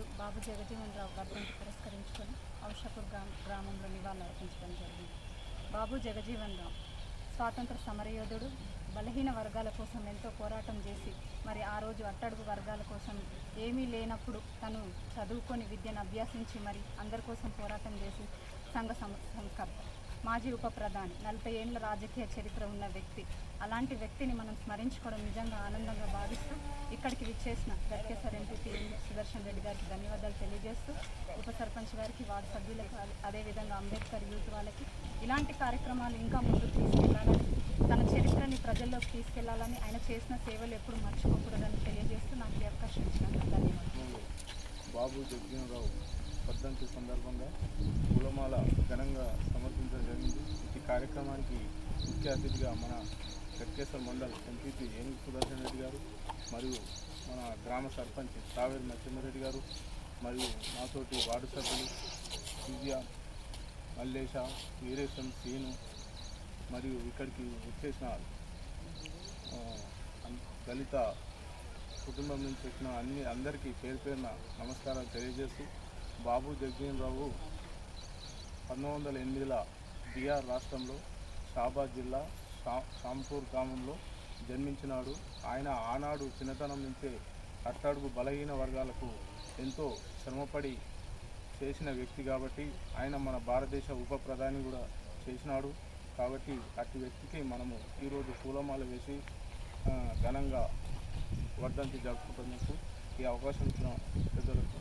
నాయకుడు బాబు జగజీవన్ రావు వర్ధంతి పురస్కరించుకొని ఔషాపూర్ గ్రామంలో నివాళులు అర్పించడం జరిగింది. బాబు జగజీవన్ రావు స్వాతంత్ర సమరయోధుడు. బలహీన వర్గాల కోసం ఎంతో పోరాటం చేసి మరి ఆ రోజు అట్టడుగు వర్గాల కోసం ఏమీ లేనప్పుడు తను చదువుకొని విద్యను అభ్యసించి మరి అందరి కోసం పోరాటం చేసి సంఘ సంస్కర్త, మాజీ ఉప ప్రధాని, 40 ఏళ్ల రాజకీయ చరిత్ర ఉన్న వ్యక్తి. అలాంటి వ్యక్తిని మనం స్మరించుకోవడం నిజంగా ఆనందంగా భావిస్తూ ఇక్కడికి విచ్చేసిన గట్కేసర్ ఎంపీపీ సుదర్శన్ రెడ్డి గారికి ధన్యవాదాలు తెలియజేస్తూ, ఉప సర్పంచ్ గారికి, వార్డు సభ్యులకు, అదేవిధంగా అంబేద్కర్ యూత్ వాళ్ళకి ఇలాంటి కార్యక్రమాలు ఇంకా ముందుకు తీసుకెళ్లాలని, తన చరిత్రని ప్రజల్లోకి తీసుకెళ్లాలని, ఆయన చేసిన సేవలు ఎప్పుడు మర్చిపోకూడదని తెలియజేస్తూ నాకు ఈ అవకాశం ఇచ్చినందుకు ధన్యవాదాలు. బాబు జగజీవన్ రావు వర్ధంతి సందర్భంగా పూలమాల ఘనంగా సమర్పించడం జరిగింది. ఈ కార్యక్రమానికి ముఖ్య అతిథిగా మన గట్కేసర్ మండల్ ఎంపీపీ ఏనుగు సుదర్శన్ రెడ్డి గారు మరియు మన గ్రామ సర్పంచ్ సావేరు నరసింహారెడ్డి గారు మరియు మాతోటి వార్డు సభ్యులు దివ్య, మల్లేశ, వీరేశం, సీను మరియు ఇక్కడికి వచ్చేసిన దళిత కుటుంబం నుంచి వచ్చిన అందరికీ పేరు పేరున నమస్కారాలు తెలియజేస్తూ, బాబు జగజీవన్ రావు 1908 బీహార్ రాష్ట్రంలో షాబాద్ జిల్లా షాంపూర్ గ్రామంలో జన్మించినాడు. ఆయన ఆనాడు చిన్నతనం నుంచే అట్టడుగు బలహీన వర్గాలకు ఎంతో శ్రమపడి చేసిన వ్యక్తి కాబట్టి ఆయన మన భారతదేశ ఉప ప్రధాని కూడా చేసినాడు. కాబట్టి అట్టి వ్యక్తికి మనము ఈరోజు పూలమాల వేసి ఘనంగా వర్ధంతి జరుపుకుంటున్నందుకు ఈ అవకాశం ఇచ్చిన పెద్దలకు